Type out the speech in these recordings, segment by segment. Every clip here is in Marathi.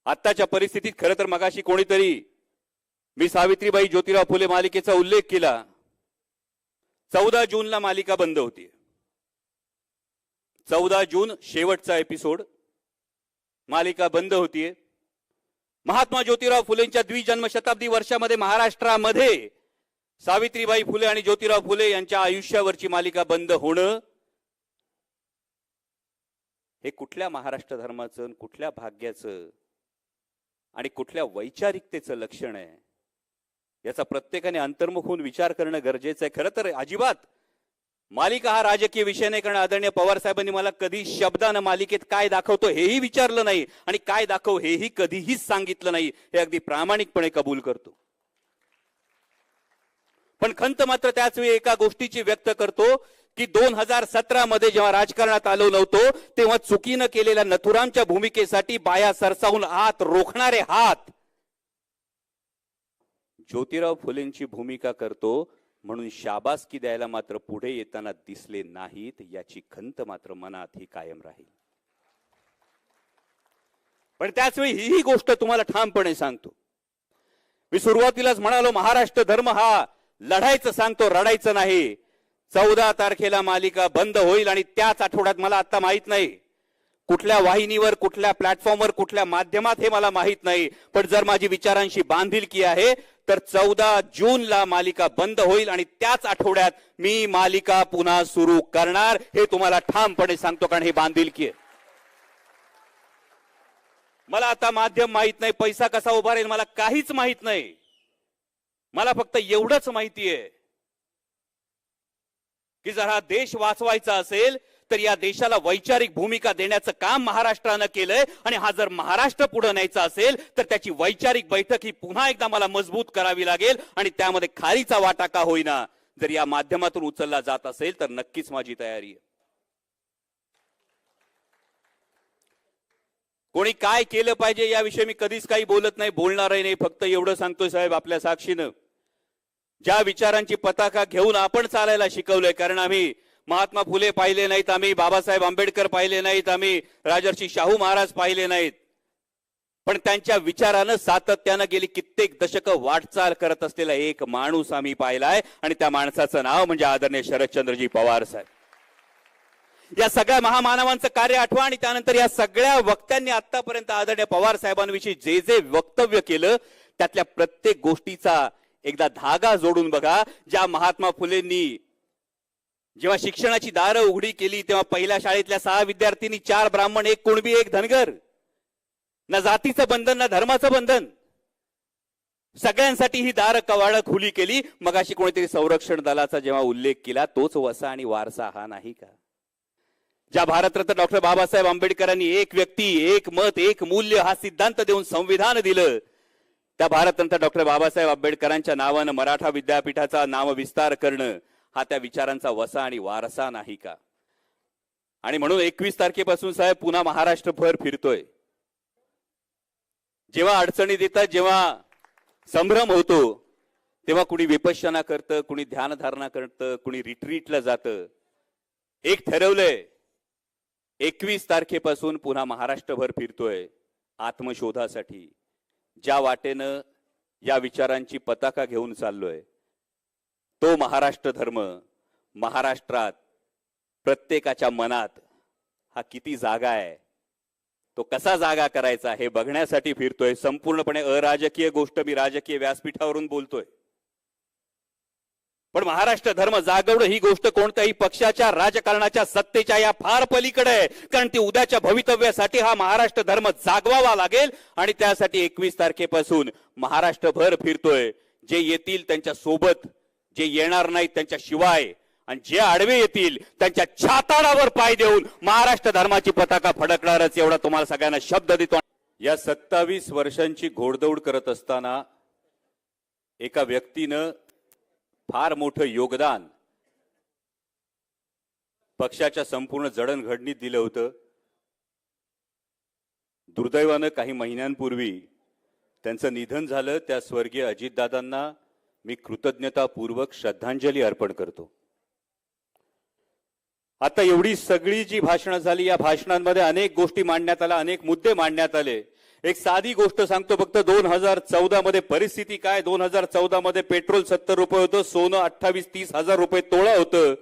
आत्ताच्या परिस्थितीत खरं तर मगाशी कोणीतरी मी सावित्रीबाई ज्योतिराव फुले मालिकेचा उल्लेख केला। 14 जूनला मालिका बंद होती। 14 जून शेवटचा एपिसोड, मालिका बंद होतीये। महात्मा ज्योतिराव फुलेंच्या द्विजन्म शताब्दी वर्षामध्ये महाराष्ट्रामध्ये सावित्रीबाई फुले आणि ज्योतिराव फुले यांच्या आयुष्यावरची मालिका बंद होणं हे कुठल्या महाराष्ट्र धर्माचं, कुठल्या भाग्याचं आणि कुठल्या वैचारिकतेचं लक्षण आहे याचा प्रत्येकाने अंतर्मुख होऊन विचार करणं गरजेचं आहे। खरं तर अजिबात मालिका हा राजकीय विषय नाही, कारण आदरणीय पवार साहेबांनी मला कधी शब्दानं मालिकेत काय दाखवतो हेही विचारलं नाही आणि काय दाखव हेही कधीही सांगितलं नाही, हे अगदी प्रामाणिकपणे कबूल करतो। पण खंत मात्र त्याच वेळी एका गोष्टीची व्यक्त करतो की 2017 मध्ये जेव्हा राजकारणात आलो नव्हतो तेव्हा चुकीनं केलेल्या नथुरामच्या भूमिकेसाठी बाया सरसावून आत रोखणारे हात ज्योतिराव फुलेंची भूमिका करतो म्हणून शाबासकी द्यायला मात्र पुढे येताना दिसले नाहीत, याची खंत मात्र मनात ही कायम राहील। पण त्याच वेळी ही गोष्ट तुम्हाला ठामपणे सांगतो, मी सुरुवातीलाच म्हणालो महाराष्ट्र धर्म हा लढायचं सांगतो, रडायचं नाही। 14 तारखेला मालिका बंद होईल आणि त्याच आठवड्यात, मला आता माहित नाही कुठल्या वाहिनीवर, कुठल्या प्लॅटफॉर्मवर, कुठल्या माध्यमात हे मला माहित नाही, पण जर माझी विचारांशी बांधिलकी आहे तर 14 जूनला मालिका बंद होईल आणि त्याच आठवड्यात मी मालिका पुन्हा सुरू करणार, हे तुम्हाला ठामपणे सांगतो, कारण हे बांधिलकी आहे। मला आता माध्यम माहित नाही, पैसा कसा उभा राहील मला काहीच माहित नाही, मला फक्त एवढंच माहिती आहे की जर हा देश वाचवायचा असेल तर या देशाला वैचारिक भूमिका देण्याचं काम महाराष्ट्रानं केलंय आणि हा जर महाराष्ट्र पुढे न्यायचा असेल तर त्याची वैचारिक बैठक ही पुन्हा एकदा मला मजबूत करावी लागेल आणि त्यामध्ये खारीचा वाटा का होईना जर या माध्यमातून उचलला जात असेल तर नक्कीच माझी तयारी आहे। कोणी काय केलं पाहिजे याविषयी मी कधीच काही बोलत नाही, बोलणारही नाही, फक्त एवढं सांगतोय साहेब आपल्या साक्षीनं, ज्या विचारांची पताका घेऊन आपण चालायला शिकवलंय, कारण आम्ही महात्मा फुले पाहिले नाहीत, आम्ही बाबासाहेब आंबेडकर पाहिले नाहीत, आम्ही राजर्षी शाहू महाराज पाहिले नाहीत, पण त्यांच्या विचारानं सातत्यानं गेली कित्येक दशकं वाटचाल करत असलेला एक माणूस आम्ही पाहिलाय आणि त्या माणसाचं नाव म्हणजे आदरणीय शरदचंद्रजी पवार साहेब। या सगळ्या महामानवांचं कार्य आठवा आणि त्यानंतर या सगळ्या वक्त्यांनी आतापर्यंत आदरणीय पवार साहेबांविषयी जे जे वक्तव्य केलं त्यातल्या प्रत्येक गोष्टीचा एकदा धागा जोडून बघा। ज्या महात्मा फुलेंनी जेव्हा शिक्षणाची दारं उघडी केली तेव्हा पहिल्या शाळेतल्या 6 विद्यार्थ्यांनी 4 ब्राह्मण, 1 कुणबी, 1 धनगर, ना जातीचं बंधन ना धर्माचं बंधन, सगळ्यांसाठी ही दारं कवाडं खुली केली। मगाशी कोणीतरी संरक्षण दलाचा जेव्हा उल्लेख केला, तोच वसा आणि वारसा हा नाही का? ज्या भारतरत्न डॉक्टर बाबासाहेब आंबेडकरांनी एक व्यक्ती, एक मत, एक मूल्य हा सिद्धांत देऊन संविधान दिलं, त्या भारतरत्न डॉक्टर बाबासाहेब आंबेडकरांच्या नावानं मराठा विद्यापीठाचा नामविस्तार करणं हा त्या विचारांचा वसा आणि वारसा नाही का? आणि म्हणून 21 तारखेपासून साहेब पुन्हा महाराष्ट्रभर फिरतोय। जेव्हा अडचणीत येतात, जेव्हा संभ्रम होतो, तेव्हा कुणी विपश्यना करतं, कुणी ध्यानधारणा करतं, कुणी रिट्रीटला जातं। एक ठरवलंय, 21 तारखेपासून पुन्हा महाराष्ट्रभर फिरतोय आत्मशोधासाठी। ज्या वाटेनं या विचारांची पताका घेऊन चाललोय तो महाराष्ट्र धर्म महाराष्ट्रात प्रत्येकाच्या मनात हा किती जागा आहे, तो कसा जागा करायचा हे बघण्यासाठी फिरतोय। संपूर्णपणे अराजकीय गोष्ट मी राजकीय व्यासपीठावरून बोलतोय, पण महाराष्ट्र धर्म जागवणं ही गोष्ट कोणत्याही पक्षाच्या राजकारणाच्या सत्तेच्या या फार पलीकडे आहे, कारण ती उद्याच्या भवितव्यासाठी हा महाराष्ट्र धर्म जागवावा लागेल आणि त्यासाठी 21 तारखेपासून महाराष्ट्रभर फिरतोय। जे येतील त्यांच्या सोबत, जे येणार नाहीत त्यांच्या शिवाय, आणि जे आडवे येतील त्यांच्या छाताडावर पाय देऊन महाराष्ट्र धर्माची पताका फडकणारच, एवढा तुम्हाला सगळ्यांना शब्द देतो। या 27 वर्षांची घोडदौड करत असताना एका व्यक्तीनं फार मोठं योगदान पक्षाच्या संपूर्ण जडणघडणीत दिलं होतं। दुर्दैवानं काही महिन्यांपूर्वी त्यांचं निधन झालं। त्या स्वर्गीय अजितदादांना मी कृतज्ञतापूर्वक श्रद्धांजली अर्पण करतो। आता एवढी सगळी जी भाषणं झाली, या भाषणांमध्ये अनेक गोष्टी मांडण्यात आल्या, अनेक मुद्दे मांडण्यात आले। एक साधी गोष्ट सांगतो फक्त 2014 मध्ये परिस्थिती काय 2014 मध्ये पेट्रोल 70 रुपये होतं सोनं 28-30 हजार रुपये तोळा होतं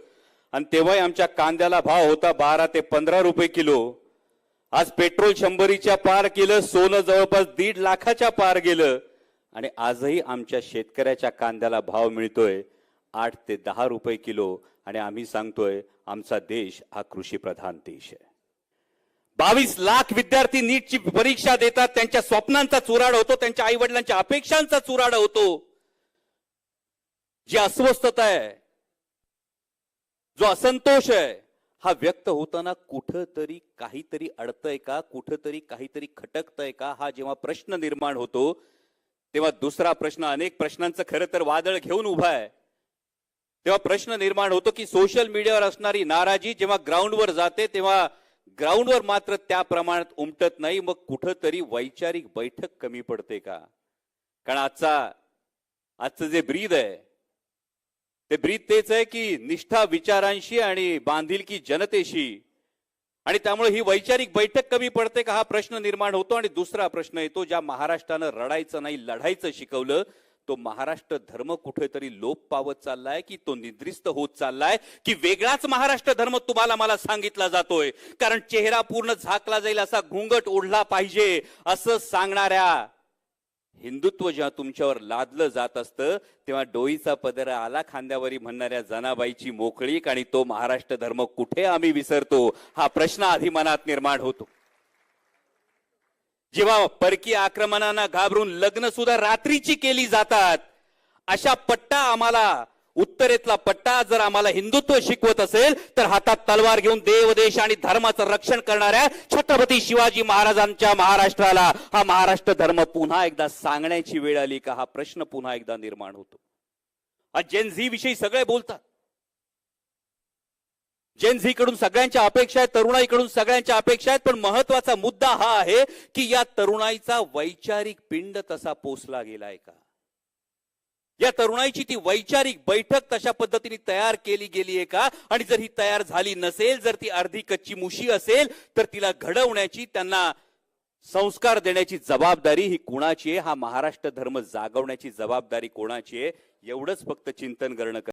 आणि तेव्हाही आमच्या कांद्याला भाव होता 12 ते 15 रुपये किलो. आज पेट्रोल 100च्या पार केलं सोनं जवळपास 1.5 लाखाच्या पार गेलं आणि आजही आमच्या शेतकऱ्याच्या कांद्याला भाव मिळतोय 8 ते 10 रुपये किलो आणि आम्ही सांगतोय आमचा देश हा कृषी प्रधान देश आहे. 22 लाख विद्यार्थी नीटची परीक्षा देतात त्यांच्या स्वप्नांचा चुराडा होतो त्यांच्या आई वडिलांच्या अपेक्षांचा चुराडा होतो. जी अस्वस्थता आहे जो असंतोष आहे हा व्यक्त होताना कुठंतरी काहीतरी अडतंय का कुठंतरी काहीतरी खटकतंय का हा जेव्हा प्रश्न निर्माण होतो तेव्हा दुसरा प्रश्न अनेक प्रश्नांचं खरं तर वादळ घेऊन उभा आहे. तेव्हा प्रश्न निर्माण होतो की सोशल मीडियावर असणारी नाराजी जेव्हा ग्राउंडवर जाते तेव्हा ग्राउंडवर मात्र त्या प्रमाणात उमटत नाही. मग कुठंतरी वैचारिक बैठक कमी पडते का? कारण आजचं जे ब्रीद आहे ते ब्रीद तेच आहे की निष्ठा विचारांशी आणि बांधिलकी जनतेशी आणि त्यामुळे ही वैचारिक बैठक कमी पडते का हा प्रश्न निर्माण होतो. आणि दुसरा प्रश्न येतो ज्या महाराष्ट्रानं रडायचं नाही लढायचं शिकवलं तो महाराष्ट्र धर्म कुठेतरी लोप पावत चाललाय की तो निद्रिस्त होत चाललाय की वेगळाच महाराष्ट्र धर्म तुम्हाला मला सांगितला जातोय. कारण चेहरा पूर्ण झाकला जाईल असा घुंगट ओढला पाहिजे असं सांगणाऱ्या हिंदुत्व जेव्हा तुमच्यावर लादलं जात असतं तेव्हा डोईचा पदर आला खांद्यावरी म्हणणाऱ्या जनाबाईची मोकळीक आणि तो महाराष्ट्र धर्म कुठे आम्ही विसरतो हा प्रश्न आधी मनात निर्माण होतो. जेव्हा परकीय आक्रमणांना घाबरून लग्न सुद्धा रात्रीची केली जातात अशा पट्टा आम्हाला उत्तरेतला पट्टा जर आम्हाला हिंदुत्व शिकवत असेल तर हातात तलवार घेऊन देव देश आणि धर्माचं रक्षण करणाऱ्या छत्रपती शिवाजी महाराजांच्या महाराष्ट्राला हा महाराष्ट्र धर्म पुन्हा एकदा सांगण्याची वेळ आली का हा प्रश्न पुन्हा एकदा निर्माण होतो. आज जेन झी विषयी सगळे बोलतात. जेन झी कडून सगळ्यांच्या अपेक्षा आहेत तरुणाईकडून सगळ्यांच्या अपेक्षा आहेत पण महत्वाचा मुद्दा हा आहे की या तरुणाईचा वैचारिक पिंड तसा पोचला गेलाय का? या तरुणाईची ती वैचारिक बैठक तशा पद्धतीने तयार केली गेली आहे का? आणि जर ही तयार झाली नसेल जर ती अर्धी कच्ची मुशी असेल तर तिला घडवण्याची त्यांना संस्कार देण्याची जबाबदारी ही कुणाची आहे? हा महाराष्ट्र धर्म जागवण्याची जबाबदारी कोणाची आहे? एवढंच फक्त चिंतन करणं